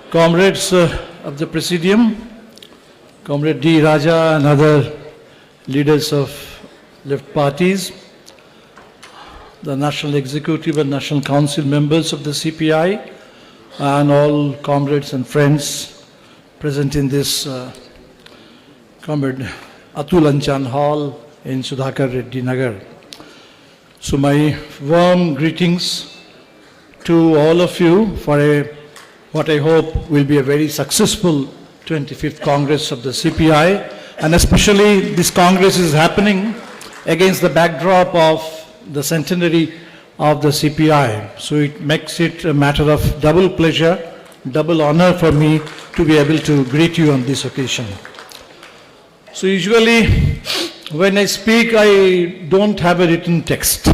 Comrades of the Presidium, Comrade D. Raja and other leaders of left parties, the National Executive and National Council members of the CPI, and all comrades and friends present in this Comrade Atul Anchan Hall in Sudhakar Reddy Nagar. So my warm greetings to all of you for what I hope will be a very successful 25th Congress of the CPI, and especially this Congress is happening against the backdrop of the centenary of the CPI. So it makes it a matter of double pleasure, double honor for me to be able to greet you on this occasion. So usually when I speak, I don't have a written text.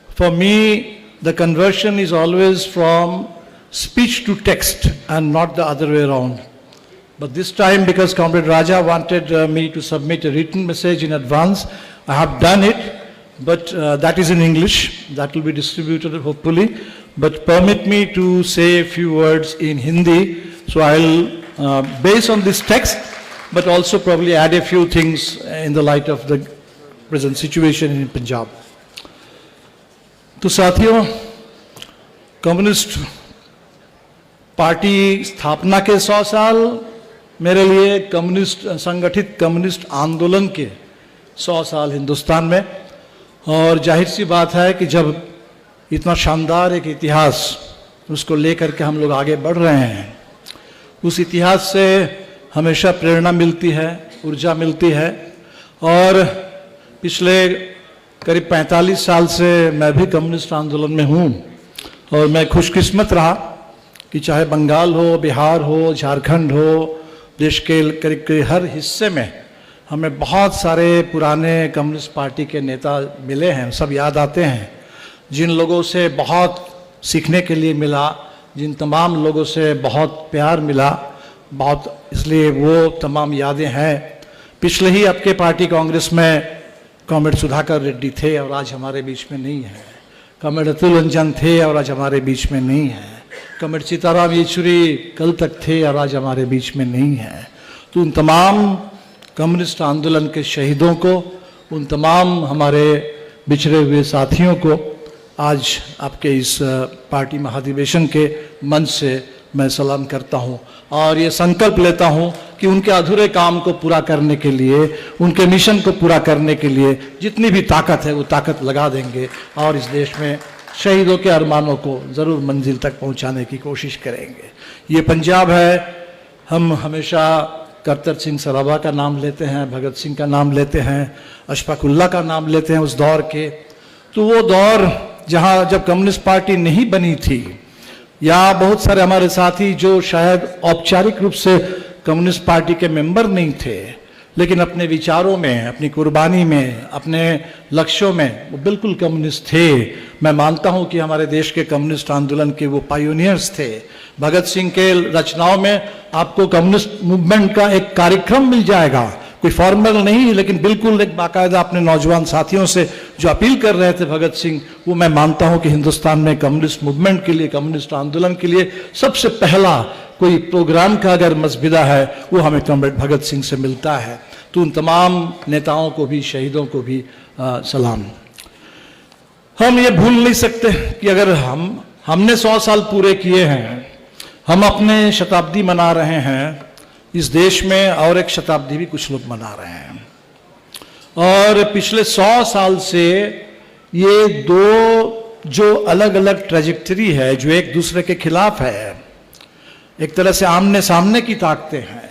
For me, the conversion is always from speech to text and not the other way around. But this time, because Comrade Raja wanted me to submit a written message in advance, I have done it, but that is in English. That will be distributed hopefully. But permit me to say a few words in Hindi. So I'll base on this text, but also probably add a few things in the light of the present situation in Punjab. तो साथियों, communist party स्थापना के 100 साल, मेरे लिए संगठित communist आंदोलन के 100 साल हिंदुस्तान में, और जाहिर सी बात है कि जब इतना शानदार एक इतिहास उसको लेकर के हम लोग आगे बढ़ रहे हैं, उस इतिहास से हमेशा प्रेरणा मिलती है, ऊर्जा मिलती है। और पिछले करीब 45 साल से मैं भी कम्युनिस्ट आंदोलन में हूँ, और मैं खुशकिस्मत रहा कि चाहे बंगाल हो, बिहार हो, झारखंड हो, देश के करीब हर हिस्से में हमें बहुत सारे पुराने कम्युनिस्ट पार्टी के नेता मिले हैं। सब याद आते हैं, जिन लोगों से बहुत सीखने के लिए मिला, जिन तमाम लोगों से बहुत प्यार मिला, बहुत, इसलिए वो तमाम यादें हैं। पिछले ही आपके पार्टी कांग्रेस में कॉमरेड सुधाकर रेड्डी थे और आज हमारे बीच में नहीं है। कॉमरेड अतुल अंजन थे और आज हमारे बीच में नहीं है। कॉमरेड सीताराम येचुरी कल तक थे और आज हमारे बीच में नहीं है। तो उन तमाम कम्युनिस्ट आंदोलन के शहीदों को, उन तमाम हमारे बिछड़े हुए साथियों को आज आपके इस पार्टी महाधिवेशन के मंच से मैं सलाम करता हूं, और ये संकल्प लेता हूं कि उनके अधूरे काम को पूरा करने के लिए, उनके मिशन को पूरा करने के लिए जितनी भी ताकत है वो ताकत लगा देंगे, और इस देश में शहीदों के अरमानों को ज़रूर मंजिल तक पहुंचाने की कोशिश करेंगे। ये पंजाब है, हम हमेशा करतर सिंह सराबा का नाम लेते हैं, भगत सिंह का नाम लेते हैं, अशफाक उल्लाह का नाम लेते हैं उस दौर के। तो वो दौर जहाँ जब कम्युनिस्ट पार्टी नहीं बनी थी, या बहुत सारे हमारे साथी जो शायद औपचारिक रूप से कम्युनिस्ट पार्टी के मेंबर नहीं थे, लेकिन अपने विचारों में, अपनी कुर्बानी में, अपने लक्ष्यों में वो बिल्कुल कम्युनिस्ट थे। मैं मानता हूं कि हमारे देश के कम्युनिस्ट आंदोलन के वो पायोनियर्स थे। भगत सिंह के रचनाओं में आपको कम्युनिस्ट मूवमेंट का एक कार्यक्रम मिल जाएगा, कोई फॉर्मल नहीं, लेकिन बिल्कुल एक बाकायदा अपने नौजवान साथियों से जो अपील कर रहे थे भगत सिंह, वो मैं मानता हूं कि हिंदुस्तान में कम्युनिस्ट मूवमेंट के लिए, कम्युनिस्ट आंदोलन के लिए सबसे पहला कोई प्रोग्राम का अगर मसबिदा है वो हमें कॉमरेड भगत सिंह से मिलता है। तो उन तमाम नेताओं को भी, शहीदों को भी सलाम। हम ये भूल नहीं सकते कि अगर हमने 100 साल पूरे किए हैं, हम अपने शताब्दी मना रहे हैं, इस देश में और एक शताब्दी भी कुछ लोग मना रहे हैं, और पिछले 100 साल से ये दो जो अलग अलग ट्रेजेक्टरी है, जो एक दूसरे के खिलाफ है, एक तरह से आमने सामने की ताकतें हैं,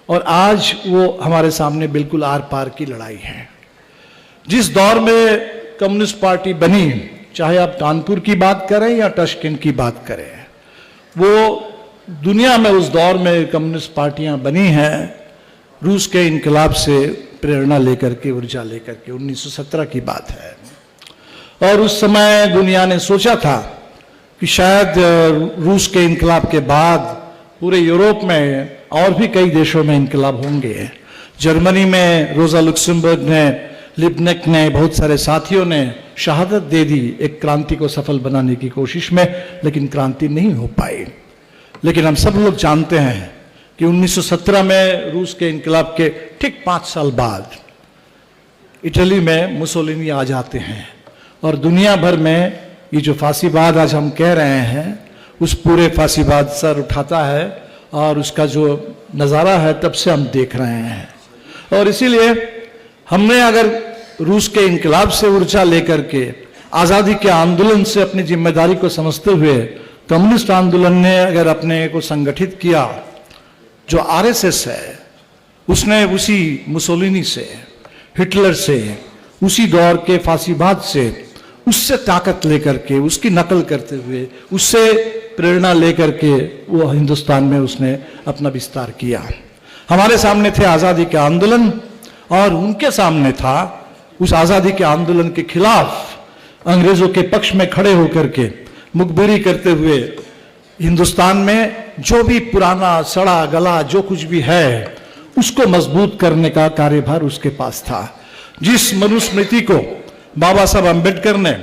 और आज वो हमारे सामने बिल्कुल आर पार की लड़ाई है। जिस दौर में कम्युनिस्ट पार्टी बनी, चाहे आप कानपुर की बात करें या ताशकंद की बात करें, वो दुनिया में उस दौर में कम्युनिस्ट पार्टियां बनी हैं रूस के इनकलाब से प्रेरणा लेकर के, ऊर्जा लेकर के। 1917 की बात है, और उस समय दुनिया ने सोचा था कि शायद रूस के इनकलाब के बाद पूरे यूरोप में और भी कई देशों में इनकलाब होंगे। जर्मनी में रोजा लुक्सेमबर्ग ने लिबनेक ने, बहुत सारे साथियों ने शहादत दे दी एक क्रांति को सफल बनाने की कोशिश में, लेकिन क्रांति नहीं हो पाई। लेकिन हम सब लोग जानते हैं कि 1917 में रूस के इनकलाब के ठीक 5 साल बाद इटली में मुसोलिनी आ जाते हैं और दुनिया भर में ये जो फांसीवाद आज हम कह रहे हैं उस पूरे फांसीवाद सर उठाता है और उसका जो नज़ारा है तब से हम देख रहे हैं। और इसीलिए हमने अगर रूस के इनकलाब से ऊर्जा लेकर के आज़ादी के आंदोलन से अपनी जिम्मेदारी को समझते हुए कम्युनिस्ट आंदोलन ने अगर अपने को संगठित किया, जो आरएसएस है उसने उसी मुसोलिनी से, हिटलर से, उसी दौर के फांसीवाद से, उससे ताकत लेकर के, उसकी नकल करते हुए, उससे प्रेरणा लेकर के वो हिंदुस्तान में उसने अपना विस्तार किया। हमारे सामने थे आज़ादी के आंदोलन और उनके सामने था उस आज़ादी के आंदोलन के खिलाफ अंग्रेजों के पक्ष में खड़े होकर के मुखबिरी करते हुए हिंदुस्तान में जो भी पुराना सड़ा गला जो कुछ भी है उसको मजबूत करने का कार्यभार उसके पास था। जिस मनुस्मृति को बाबा साहब अम्बेडकर ने,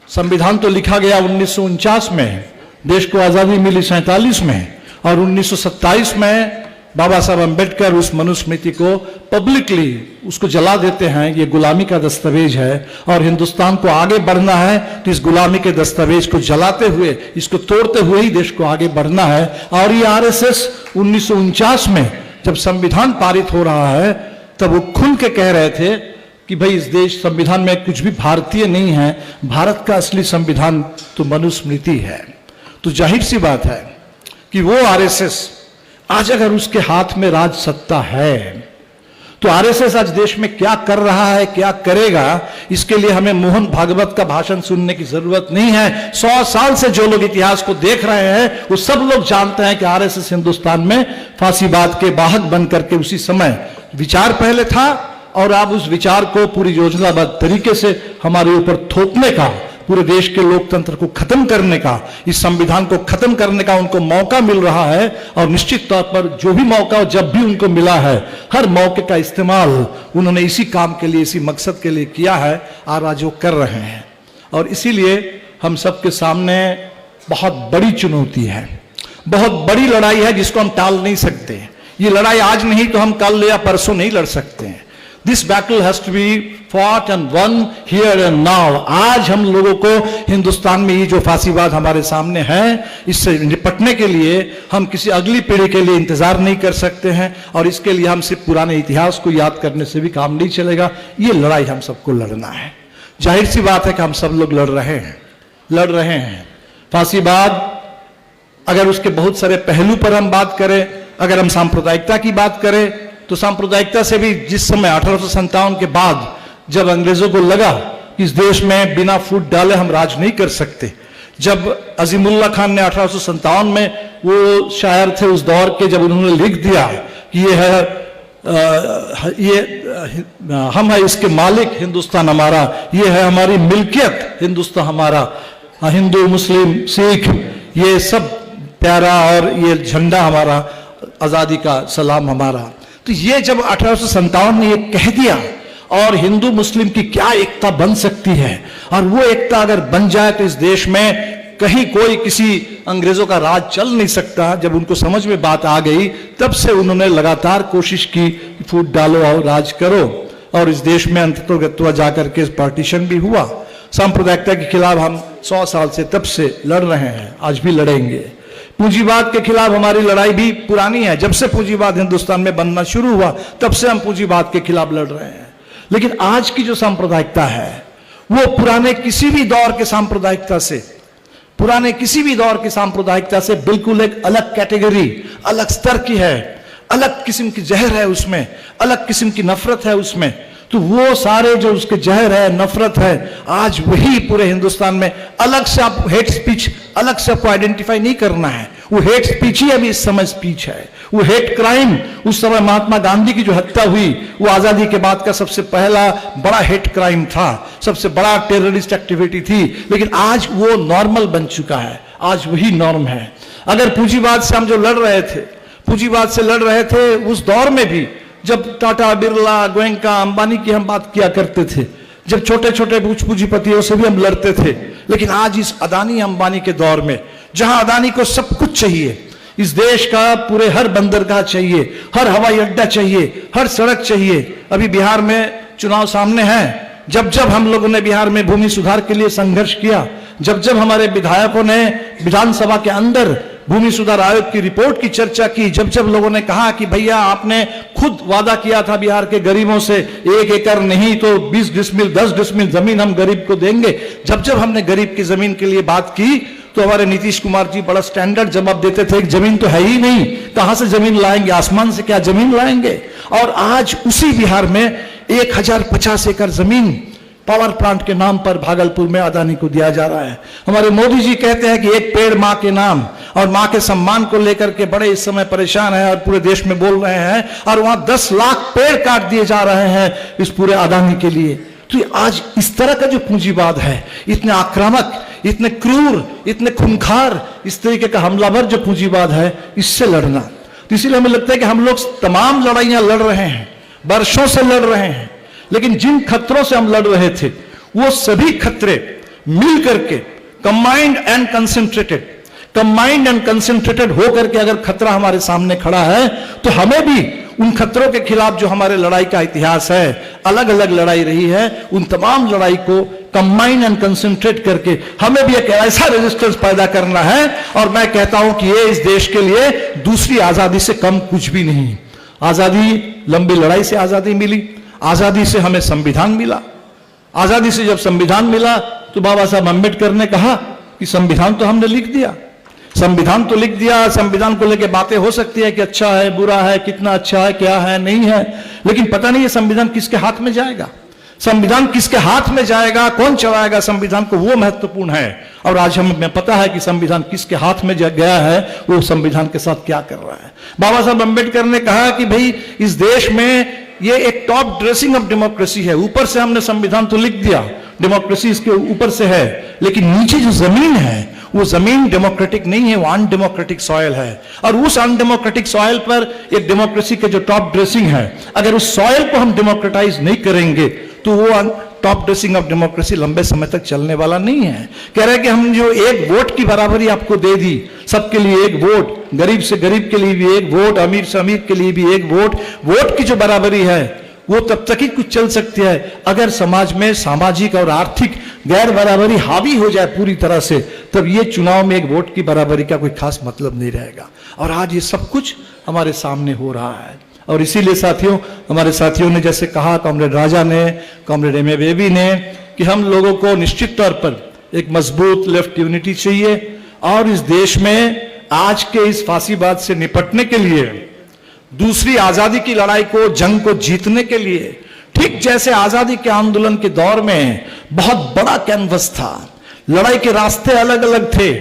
संविधान तो लिखा गया 1949 में, देश को आज़ादी मिली 47 में, और 1927 में बाबा साहब अम्बेडकर उस मनुस्मृति को पब्लिकली उसको जला देते हैं। ये गुलामी का दस्तावेज है और हिंदुस्तान को आगे बढ़ना है तो इस गुलामी के दस्तावेज को जलाते हुए, इसको तोड़ते हुए ही देश को आगे बढ़ना है। और ये आरएसएस 1949 में जब संविधान पारित हो रहा है तब वो खुल के कह रहे थे कि भाई इस देश संविधान में कुछ भी भारतीय नहीं है, भारत का असली संविधान तो मनुस्मृति है। तो जाहिर सी बात है कि वो आरएसएस आज अगर उसके हाथ में राज सत्ता है तो आरएसएस आज देश में क्या कर रहा है, क्या करेगा, इसके लिए हमें मोहन भागवत का भाषण सुनने की जरूरत नहीं है। 100 साल से जो लोग इतिहास को देख रहे हैं वो सब लोग जानते हैं कि आरएसएस हिंदुस्तान में फांसीवाद के वाहक बन करके उसी समय विचार पहले था और अब उस विचार को पूरी योजनाबद्ध तरीके से हमारे ऊपर थोपने का, पूरे देश के लोकतंत्र को खत्म करने का, इस संविधान को खत्म करने का उनको मौका मिल रहा है। और निश्चित तौर पर जो भी मौका जब भी उनको मिला है, हर मौके का इस्तेमाल उन्होंने इसी काम के लिए, इसी मकसद के लिए किया है और आज वो कर रहे हैं। और इसीलिए हम सबके सामने बहुत बड़ी चुनौती है, बहुत बड़ी लड़ाई है जिसको हम टाल नहीं सकते। ये लड़ाई आज नहीं तो हम कल या परसों नहीं लड़ सकते हैं। This battle has to be fought and won here and now। आज हम लोगों को हिंदुस्तान में ये जो फांसीवाद हमारे सामने है, इससे निपटने के लिए हम किसी अगली पीढ़ी के लिए इंतजार नहीं कर सकते हैं और इसके लिए हम सिर्फ पुराने इतिहास को याद करने से भी काम नहीं चलेगा। ये लड़ाई हम सबको लड़ना है। जाहिर सी बात है कि हम सब लोग लड़ रहे हैं। फांसीवाद अगर उसके बहुत सारे पहलू पर हम बात करें, अगर हम सांप्रदायिकता की बात करें तो सांप्रदायिकता से भी जिस समय 1857 के बाद जब अंग्रेजों को लगा कि इस देश में बिना फूट डाले हम राज नहीं कर सकते, जब अजीमुल्लाह खान ने 1857 में, वो शायर थे उस दौर के, जब उन्होंने लिख दिया कि हम है इसके मालिक, हिंदुस्तान हमारा, ये है हमारी मिल्कियत, हिंदुस्तान हमारा, हिंदू मुस्लिम सिख ये सब प्यारा और ये झंडा हमारा, आज़ादी का सलाम हमारा। तो ये जब 1857 ने ये कह दिया और हिंदू मुस्लिम की क्या एकता बन सकती है, और वो एकता अगर बन जाए तो इस देश में कहीं कोई किसी अंग्रेजों का राज चल नहीं सकता। जब उनको समझ में बात आ गई तब से उन्होंने लगातार कोशिश की फूट डालो और राज करो, और इस देश में अंततः जाकर के पार्टीशन भी हुआ। सांप्रदायिकता के खिलाफ हम 100 साल से तब से लड़ रहे हैं, आज भी लड़ेंगे। पूंजीवाद के खिलाफ हमारी लड़ाई भी पुरानी है, जब से पूंजीवाद हिंदुस्तान में बनना शुरू हुआ तब से हम पूंजीवाद के खिलाफ लड़ रहे हैं। लेकिन आज की जो सांप्रदायिकता है वो पुराने किसी भी दौर के सांप्रदायिकता से बिल्कुल एक अलग कैटेगरी, अलग स्तर की है, अलग किस्म की जहर है उसमें, अलग किस्म की नफरत है उसमें। तो वो सारे जो उसके जहर है, नफरत है, आज वही पूरे हिंदुस्तान में अलग से आप हेट स्पीच, अलग से आपको आइडेंटिफाई नहीं करना है। वो हेट स्पीच ही अभी इस समय स्पीच है। वो हेट क्राइम, उस समय महात्मा गांधी की जो हत्या हुई वो आजादी के बाद का सबसे पहला बड़ा हेट क्राइम था, सबसे बड़ा टेररिस्ट एक्टिविटी थी। लेकिन आज वो नॉर्मल बन चुका है, आज वही नॉर्म है। अगर पूंजीवाद से हम जो लड़ रहे थे, पूंजीवाद से लड़ रहे थे उस दौर में भी जब टाटा, बिरला, गोयनका, अंबानी की हम बात किया करते थे, जब छोटे छोटे पूंजीपतियों से भी हम लड़ते थे, लेकिन आज इस अदानी अंबानी के दौर में, जहां अदानी को सब कुछ चाहिए, इस देश का पूरे हर बंदरगाह चाहिए, हर हवाई अड्डा चाहिए, हर सड़क चाहिए। अभी बिहार में चुनाव सामने है, जब जब हम लोगों ने बिहार में भूमि सुधार के लिए संघर्ष किया, जब जब हमारे विधायकों ने विधानसभा के अंदर भूमि सुधार आयोग की रिपोर्ट की चर्चा की, जब जब लोगों ने कहा कि भैया आपने खुद वादा किया था बिहार के गरीबों से 1 एकड़ नहीं तो 20 डिसमिल 10 डिसमिल जमीन हम गरीब को देंगे, जब जब हमने गरीब की जमीन के लिए बात की तो हमारे नीतीश कुमार जी बड़ा स्टैंडर्ड जवाब देते थे, जमीन तो है ही नहीं, कहां से जमीन लाएंगे, आसमान से क्या जमीन लाएंगे। और आज उसी बिहार में 1050 एकड़ जमीन पावर प्लांट के नाम पर भागलपुर में अदानी को दिया जा रहा है। हमारे मोदी जी कहते हैं कि एक पेड़ मां के नाम, और मां के सम्मान को लेकर के बड़े इस समय परेशान है और पूरे देश में बोल रहे हैं, और वहां 10 लाख पेड़ काट दिए जा रहे हैं इस पूरे अदानी के लिए। तो आज इस तरह का जो पूंजीवाद है, इतने आक्रामक, इतने क्रूर, इतने खूंखार, इस तरीके का हमलावर जो पूंजीवाद है, इससे लड़ना, तो इसीलिए हमें लगता है कि हम लोग तमाम लड़ाइयां लड़ रहे हैं, वर्षों से लड़ रहे हैं, लेकिन जिन खतरों से हम लड़ रहे थे वो सभी खतरे मिल करके कंबाइंड एंड कंसंट्रेटेड होकर के अगर खतरा हमारे सामने खड़ा है तो हमें भी उन खतरों के खिलाफ जो हमारे लड़ाई का इतिहास है, अलग अलग लड़ाई रही है, उन तमाम लड़ाई को कंबाइन एंड कंसंट्रेट करके हमें भी एक ऐसा रेजिस्टेंस पैदा करना है। और मैं कहता हूं कि ये इस देश के लिए दूसरी आजादी से कम कुछ भी नहीं। आजादी, लंबी लड़ाई से आजादी मिली, आजादी से हमें संविधान मिला, आजादी से जब संविधान मिला तो बाबा साहब अम्बेडकर ने कहा कि संविधान तो हमने लिख दिया, संविधान तो लिख दिया, संविधान को लेकर बातें हो सकती है कि अच्छा है, बुरा है, कितना अच्छा है, क्या है, नहीं है, लेकिन पता नहीं ये संविधान किसके हाथ में जाएगा, संविधान किसके हाथ में जाएगा, कौन चलाएगा संविधान को, वो महत्वपूर्ण है। और आज हमें पता है कि संविधान किसके हाथ में गया है, वो संविधान के साथ क्या कर रहा है। बाबा साहब अम्बेडकर ने कहा कि भाई इस देश में ये एक टॉप ड्रेसिंग ऑफ डेमोक्रेसी है, ऊपर से हमने संविधान तो लिख दिया, डेमोक्रेसी इसके ऊपर से है, लेकिन नीचे जो जमीन है वो जमीन डेमोक्रेटिक नहीं है, वो अनडेमोक्रेटिक सॉइल है। और उस अनडेमोक्रेटिक सॉइल पर एक डेमोक्रेसी के जो टॉप ड्रेसिंग है, अगर उस सॉइल को हम डेमोक्रेटाइज नहीं करेंगे तो वो टॉप ड्रेसिंग ऑफ डेमोक्रेसी लंबे समय तक चलने वाला नहीं है। कह रहे हैं कि हम जो एक वोट की बराबरी आपको दे दी, सबके लिए एक वोट, गरीब से गरीब के लिए भी एक वोट, अमीर से अमीर के लिए भी एक वोट, वोट की जो बराबरी है वो तब तक ही कुछ चल सकती है अगर समाज में सामाजिक और आर्थिक गैर बराबरी हावी हो जाए पूरी तरह से, तब ये चुनाव में एक वोट की बराबरी का कोई खास मतलब नहीं रहेगा। और आज ये सब कुछ हमारे सामने हो रहा है। और इसीलिए साथियों, हमारे साथियों ने जैसे कहा, कॉमरेड राजा ने, कॉमरेड एम ए बेबी ने, कि हम लोगों को निश्चित तौर पर एक मजबूत लेफ्ट यूनिटी चाहिए और इस देश में आज के इस फांसीवाद से निपटने के लिए, दूसरी आजादी की लड़ाई को, जंग को जीतने के लिए, ठीक जैसे आजादी के आंदोलन के दौर में बहुत बड़ा कैनवस था, लड़ाई के रास्ते अलग अलग थे,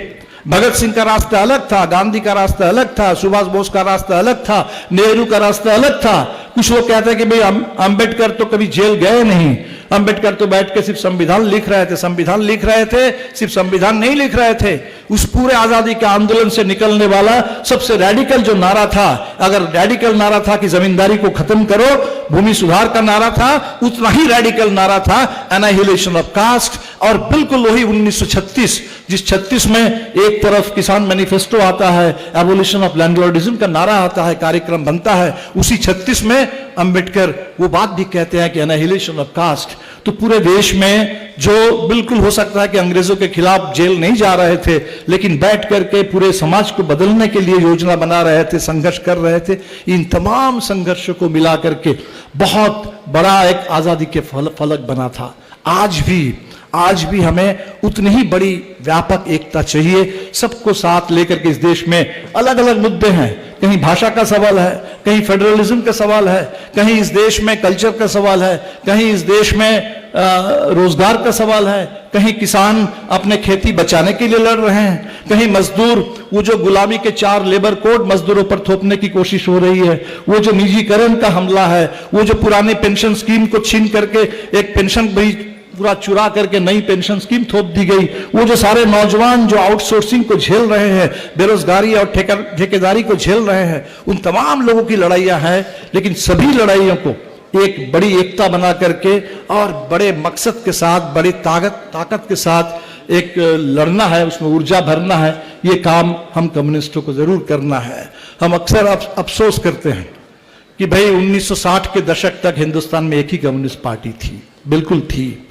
भगत सिंह का रास्ता अलग था, गांधी का रास्ता अलग था, सुभाष बोस का रास्ता अलग था, नेहरू का रास्ता अलग था। कुछ लोग कहते हैं कि भाई अंबेडकर तो कभी जेल गए नहीं, अंबेडकर तो बैठ के सिर्फ संविधान लिख रहे थे, संविधान लिख रहे थे, सिर्फ संविधान नहीं लिख रहे थे, उस पूरे आजादी के आंदोलन से निकलने वाला सबसे रेडिकल जो नारा था, अगर रेडिकल नारा था कि जमींदारी को खत्म करो, भूमि सुधार का नारा था, उतना ही रेडिकल नारा था एनाहिलेशन ऑफ कास्ट। और बिल्कुल वही 1936, जिस 36 में एक तरफ किसान मैनिफेस्टो आता है, एबोलिशन ऑफ लैंडलॉर्डिज्म का नारा आता है, कार्यक्रम बनता है, उसी 36 में अंबेडकर वो बात भी कहते हैं कि एनाहिलेशन ऑफ कास्ट। तो पूरे देश में जो बिल्कुल हो सकता है कि अंग्रेजों के खिलाफ जेल नहीं जा रहे थे, लेकिन बैठ करके पूरे समाज को बदलने के लिए योजना बना रहे थे, संघर्ष कर रहे थे, इन तमाम संघर्षों को मिला करके बहुत बड़ा एक आजादी के फलक बना था। आज भी हमें उतनी ही बड़ी व्यापक एकता चाहिए, सबको साथ लेकर के। इस देश में अलग अलग मुद्दे हैं, कहीं भाषा का सवाल है, कहीं फेडरलिज्म का सवाल है, कहीं इस देश में कल्चर का सवाल है, कहीं इस देश में रोजगार का सवाल है, कहीं किसान अपने खेती बचाने के लिए लड़ रहे हैं, कहीं मजदूर, वो जो गुलामी के 4 लेबर कोड मजदूरों पर थोपने की कोशिश हो रही है, वो जो निजीकरण का हमला है, वो जो पुराने पेंशन स्कीम को छीन करके एक पेंशन भी पूरा चुरा करके नई पेंशन स्कीम थोप दी गई। वो जो सारे नौजवान जो आउटसोर्सिंग को झेल रहे हैं, बेरोजगारी और ठेकेदारी को झेल रहे हैं, उन तमाम लोगों की लड़ाइयां हैं। लेकिन सभी लड़ाइयों को एक बड़ी एकता बना करके और बड़े मकसद के साथ, बड़ी ताकत के साथ एक लड़ना है, उसमें ऊर्जा भरना है। ये काम हम कम्युनिस्टों को जरूर करना है। हम अक्सर अफसोस करते हैं कि भाई 1960 के दशक तक हिंदुस्तान में एक ही कम्युनिस्ट पार्टी थी, बिल्कुल थी।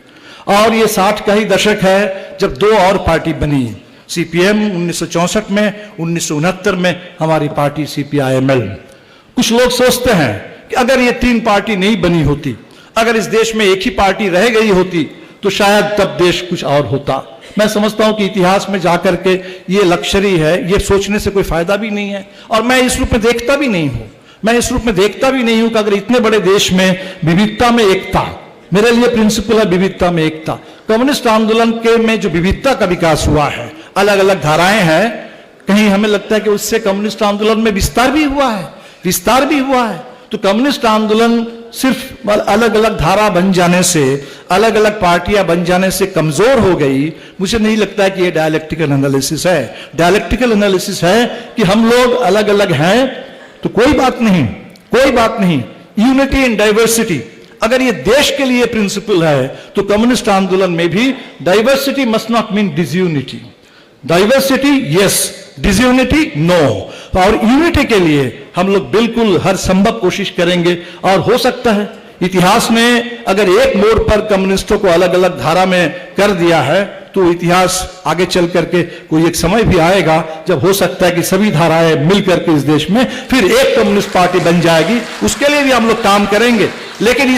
और ये 60 का ही दशक है जब दो और पार्टी बनी, सीपीएम 1964 में, 1969 में हमारी पार्टी सीपीआईएमएल। कुछ लोग सोचते हैं कि अगर ये तीन पार्टी नहीं बनी होती, अगर इस देश में एक ही पार्टी रह गई होती, तो शायद तब देश कुछ और होता। मैं समझता हूं कि इतिहास में जाकर के ये लक्ष्यरी है, ये सोचने से कोई फायदा भी नहीं है। और मैं इस रूप में देखता भी नहीं हूं, मैं इस रूप में देखता भी नहीं हूं कि अगर इतने बड़े देश में विविधता में एकता, मेरे लिए प्रिंसिपल है विविधता में एकता। कम्युनिस्ट आंदोलन के में जो विविधता का विकास हुआ है, अलग अलग धाराएं हैं, कहीं हमें लगता है कि उससे कम्युनिस्ट आंदोलन में विस्तार भी हुआ है। तो कम्युनिस्ट आंदोलन सिर्फ अलग अलग धारा बन जाने से, अलग अलग पार्टियां बन जाने से कमजोर हो गई, मुझे नहीं लगता है कि ये डायलेक्टिकल एनालिसिस है। डायलेक्टिकल एनालिसिस है कि हम लोग अलग अलग हैं तो कोई बात नहीं, यूनिटी इन डाइवर्सिटी। अगर ये देश के लिए प्रिंसिपल है तो कम्युनिस्ट आंदोलन में भी diversity must not mean disunity. Diversity yes, disunity no. और यूनिटी के लिए हम लोग बिल्कुल हर संभव कोशिश करेंगे। और हो सकता है इतिहास में अगर एक मोड़ पर कम्युनिस्टों को अलग अलग धारा में कर दिया है, तो इतिहास आगे चल करके कोई एक समय भी आएगा जब हो सकता है कि सभी धाराएं मिलकर के इस देश में फिर एक कम्युनिस्ट पार्टी बन जाएगी। उसके लिए भी हम लोग काम करेंगे, लेकिन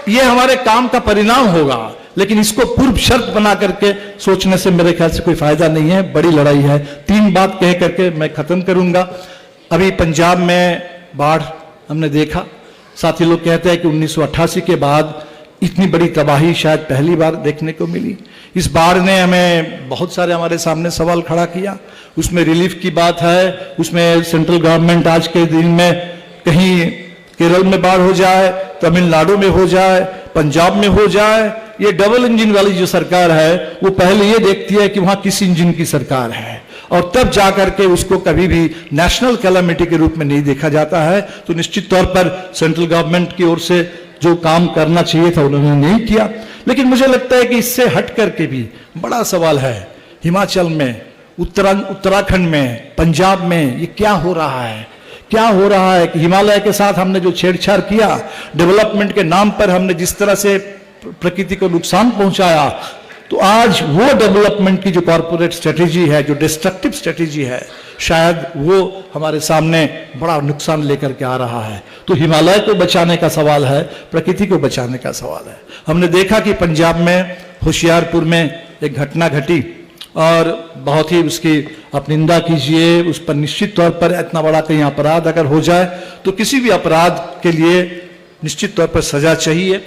ये हमारे काम का परिणाम होगा। लेकिन इसको पूर्व शर्त बना करके सोचने से मेरे ख्याल से कोई फायदा नहीं है। बड़ी लड़ाई है। तीन बात कह करके मैं खत्म करूंगा। अभी पंजाब में बाढ़ हमने देखा। साथी लोग कहते हैं कि 1988 के बाद इतनी बड़ी तबाही शायद पहली बार देखने को मिली। इस बाढ़ ने हमें बहुत सारे हमारे सामने सवाल खड़ा किया। उसमें रिलीफ की बात है, उसमें सेंट्रल गवर्नमेंट आज के दिन में कहीं केरल में बाढ़ हो जाए, तमिलनाडु में हो जाए, पंजाब में हो जाए, ये डबल इंजन वाली जो सरकार है वो पहले ये देखती है कि वहां किस इंजन की सरकार है, और तब जाकर के उसको कभी भी नेशनल कैलामिटी के रूप में नहीं देखा जाता है। तो निश्चित तौर पर सेंट्रल गवर्नमेंट की ओर से जो काम करना चाहिए था उन्होंने नहीं किया। लेकिन मुझे लगता है कि इससे हट करके भी बड़ा सवाल है, हिमाचल में, उत्तराखंड में, पंजाब में ये क्या हो रहा है कि हिमालय के साथ हमने जो छेड़छाड़ किया, डेवलपमेंट के नाम पर हमने जिस तरह से प्रकृति को नुकसान पहुंचाया, तो आज वो डेवलपमेंट की जो कॉर्पोरेट स्ट्रेटेजी है, जो डिस्ट्रक्टिव स्ट्रेटेजी है, शायद वो हमारे सामने बड़ा नुकसान लेकर के आ रहा है। तो हिमालय को बचाने का सवाल है, प्रकृति को बचाने का सवाल है। हमने देखा कि पंजाब में होशियारपुर में एक घटना घटी और बहुत ही उसकी आप निंदा कीजिए, उस पर निश्चित तौर पर इतना बड़ा कहीं अपराध अगर हो जाए तो किसी भी अपराध के लिए निश्चित तौर पर सजा चाहिए।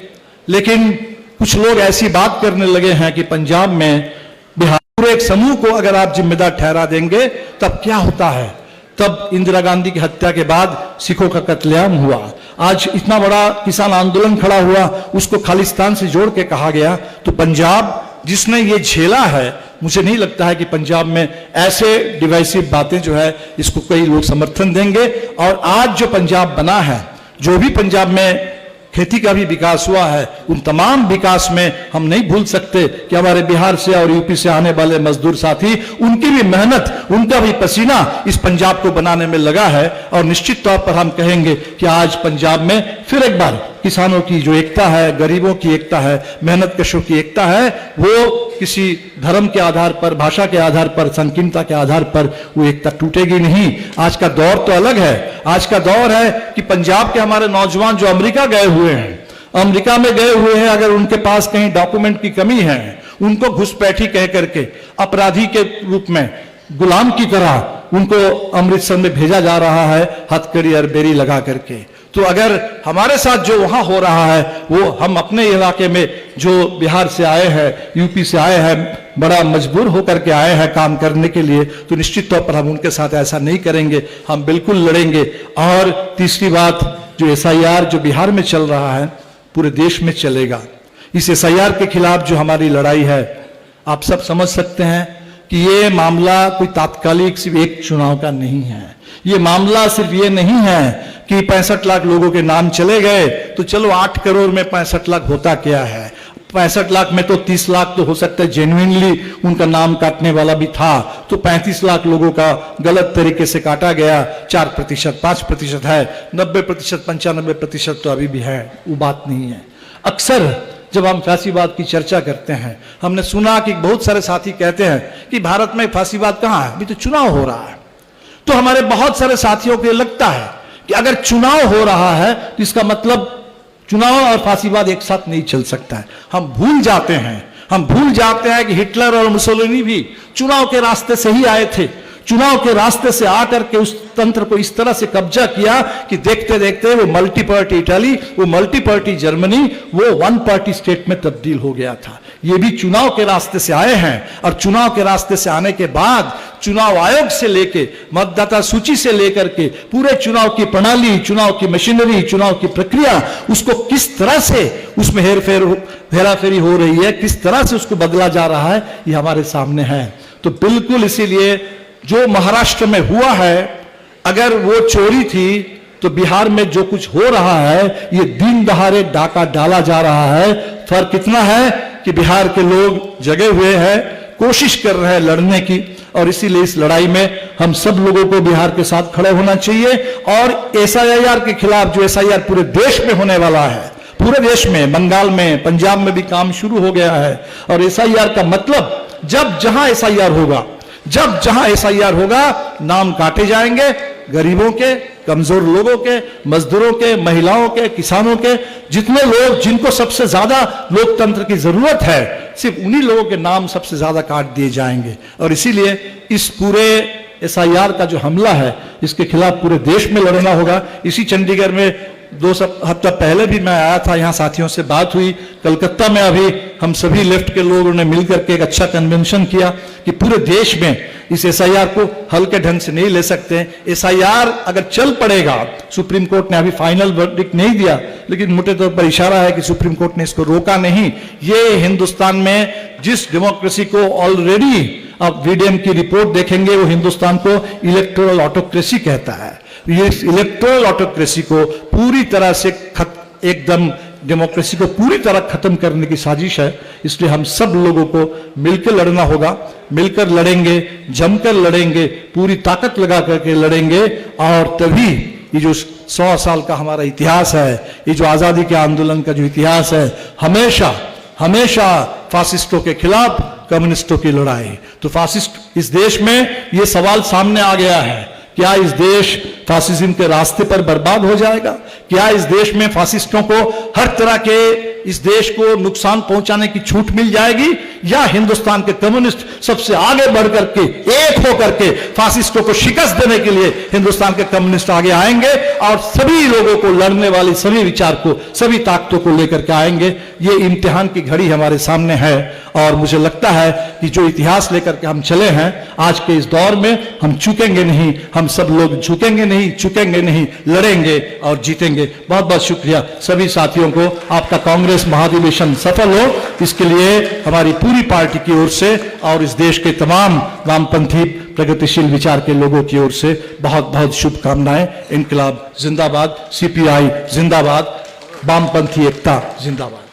लेकिन कुछ लोग ऐसी बात करने लगे हैं कि पंजाब में बिहार पूरे एक समूह को अगर आप जिम्मेदार ठहरा देंगे तब क्या होता है। तब इंदिरा गांधी की हत्या के बाद सिखों का कत्लेआम हुआ, आज इतना बड़ा किसान आंदोलन खड़ा हुआ, उसको खालिस्तान से जोड़ के कहा गया। तो पंजाब जिसने ये झेला है, मुझे नहीं लगता है कि पंजाब में ऐसे डिवाइसिव बातें जो है इसको कई लोग समर्थन देंगे। और आज जो पंजाब बना है, जो भी पंजाब में खेती का भी विकास हुआ है, उन तमाम विकास में हम नहीं भूल सकते कि हमारे बिहार से और यूपी से आने वाले मजदूर साथी, उनकी भी मेहनत, उनका भी पसीना इस पंजाब को बनाने में लगा है। और निश्चित तौर पर हम कहेंगे कि आज पंजाब में फिर एक बार किसानों की जो एकता है, गरीबों की एकता है, मेहनत कशों की एकता है, वो किसी धर्म के आधार पर, भाषा के आधार पर, संकीर्णता के आधार पर वो एकता टूटेगी नहीं। आज का दौर तो अलग है। आज का दौर है कि पंजाब के हमारे नौजवान जो अमेरिका गए हुए हैं, अगर उनके पास कहीं डॉक्यूमेंट की कमी है, उनको घुसपैठी कह करके अपराधी के रूप में, गुलाम की तरह उनको अमृतसर में भेजा जा रहा है, हथकड़ी और बेरी लगा करके। तो अगर हमारे साथ जो वहां हो रहा है वो हम अपने इलाके में जो बिहार से आए हैं, यूपी से आए हैं, बड़ा मजबूर होकर के आए हैं काम करने के लिए, तो निश्चित तौर पर हम उनके साथ ऐसा नहीं करेंगे, हम बिल्कुल लड़ेंगे। और तीसरी बात, जो SIR जो बिहार में चल रहा है पूरे देश में चलेगा। इस एसआईआर के खिलाफ जो हमारी लड़ाई है, आप सब समझ सकते हैं कि ये मामला कोई तात्कालिक सिर्फ एक चुनाव का नहीं है। ये मामला सिर्फ ये नहीं है कि 65 लाख लोगों के नाम चले गए तो चलो 8 करोड़ में 65 लाख होता क्या है। 65 लाख में तो 30 लाख तो हो सकता है जेन्युइनली उनका नाम काटने वाला भी था, तो 35 लाख लोगों का गलत तरीके से काटा गया। 4%, 5% है, 90%, 95% तो अभी भी है, वो बात नहीं है। अक्सर जब हम फांसीवाद की चर्चा करते हैं, हमने सुना कि बहुत सारे साथी कहते हैं कि भारत में फांसीवाद कहाँ है, अभी तो चुनाव हो रहा है। तो हमारे बहुत सारे साथियों को लगता है कि अगर चुनाव हो रहा है तो इसका मतलब चुनाव और फांसीवाद एक साथ नहीं चल सकता है। हम भूल जाते हैं कि हिटलर और मुसोलिनी भी चुनाव के रास्ते से ही आए थे। चुनाव के रास्ते से आकर के उस तंत्र को इस तरह से कब्जा किया कि देखते देखते वो मल्टी पार्टी इटली, वो मल्टी पार्टी जर्मनी, वो वन पार्टी स्टेट में तब्दील हो गया था। ये भी चुनाव के रास्ते से आए हैं, और चुनाव के रास्ते से आने के बाद चुनाव आयोग से लेके मतदाता सूची से लेकर के पूरे चुनाव की प्रणाली, चुनाव की मशीनरी, चुनाव की प्रक्रिया, उसको किस तरह से उसमें हेराफेरी हो रही है, किस तरह से उसको बदला जा रहा है, ये हमारे सामने है। तो बिल्कुल इसीलिए जो महाराष्ट्र में हुआ है, अगर वो चोरी थी तो बिहार में जो कुछ हो रहा है, ये दिन दहाड़े डाका डाला जा रहा है। फर्क इतना है कि बिहार के लोग जगे हुए हैं, कोशिश कर रहे हैं लड़ने की, और इसीलिए इस लड़ाई में हम सब लोगों को बिहार के साथ खड़े होना चाहिए। और एसआईआर के खिलाफ जो एसआईआर पूरे देश में होने वाला है, पूरे देश में, बंगाल में, पंजाब में भी काम शुरू हो गया है। और एसआईआर का मतलब जब जहां एसआईआर होगा, नाम काटे जाएंगे गरीबों के, कमजोर लोगों के, मजदूरों के, महिलाओं के, किसानों के, जितने लोग जिनको सबसे ज्यादा लोकतंत्र की जरूरत है, सिर्फ उन्हीं लोगों के नाम सबसे ज्यादा काट दिए जाएंगे। और इसीलिए इस पूरे एसआईआर का जो हमला है, इसके खिलाफ पूरे देश में लड़ना होगा। इसी चंडीगढ़ में 2 हफ्ता पहले भी मैं आया था, यहाँ साथियों से बात हुई। कलकत्ता में अभी हम सभी लेफ्ट के लोगों ने मिलकर के एक अच्छा कन्वेंशन किया कि पूरे देश में इस एसआईआर को हल्के ढंग से नहीं ले सकते। एसआईआर अगर चल पड़ेगा, सुप्रीम कोर्ट ने अभी फाइनल वर्डिक्ट नहीं दिया, लेकिन मोटे तौर पर इशारा है कि सुप्रीम कोर्ट ने इसको रोका नहीं। ये हिंदुस्तान में जिस डेमोक्रेसी को ऑलरेडी आप वीडीएम की रिपोर्ट देखेंगे, वो हिंदुस्तान को इलेक्टोरल ऑटोक्रेसी कहता है। ये इलेक्टोरल ऑटोक्रेसी को पूरी तरह से एकदम डेमोक्रेसी को पूरी तरह खत्म करने की साजिश है। इसलिए हम सब लोगों को मिलकर लड़ना होगा, मिलकर लड़ेंगे, जमकर लड़ेंगे, पूरी ताकत लगा करके लड़ेंगे। और तभी ये जो 100 साल का हमारा इतिहास है, ये जो आजादी के आंदोलन का जो इतिहास है, हमेशा हमेशा फासिस्टों के खिलाफ कम्युनिस्टों की लड़ाई। तो फासिस्ट इस देश में ये सवाल सामने आ गया है, क्या इस देश फासिज्म के रास्ते पर बर्बाद हो जाएगा? क्या इस देश में फासिस्टों को हर तरह के इस देश को नुकसान पहुंचाने की छूट मिल जाएगी, या हिंदुस्तान के कम्युनिस्ट सबसे आगे बढ़ करके एक होकर के फासिस्टों को शिकस्त देने के लिए हिंदुस्तान के कम्युनिस्ट आगे आएंगे और सभी लोगों को, लड़ने वाले सभी विचार को, सभी ताकतों को लेकर के आएंगे। ये इम्तिहान की घड़ी हमारे सामने है, और मुझे लगता है कि जो इतिहास लेकर के हम चले हैं आज के इस दौर में, हम चूकेंगे नहीं, हम सब लोग झुकेंगे नहीं, चूकेंगे नहीं, लड़ेंगे और जीतेंगे। बहुत बहुत शुक्रिया सभी साथियों को। आपका कांग्रेस महाधिवेशन सफल हो, इसके लिए हमारी पूरी पार्टी की ओर से और इस देश के तमाम वामपंथी प्रगतिशील विचार के लोगों की ओर से बहुत बहुत शुभकामनाएं। इनकलाब जिंदाबाद, सीपीआई जिंदाबाद, वामपंथी एकता जिंदाबाद।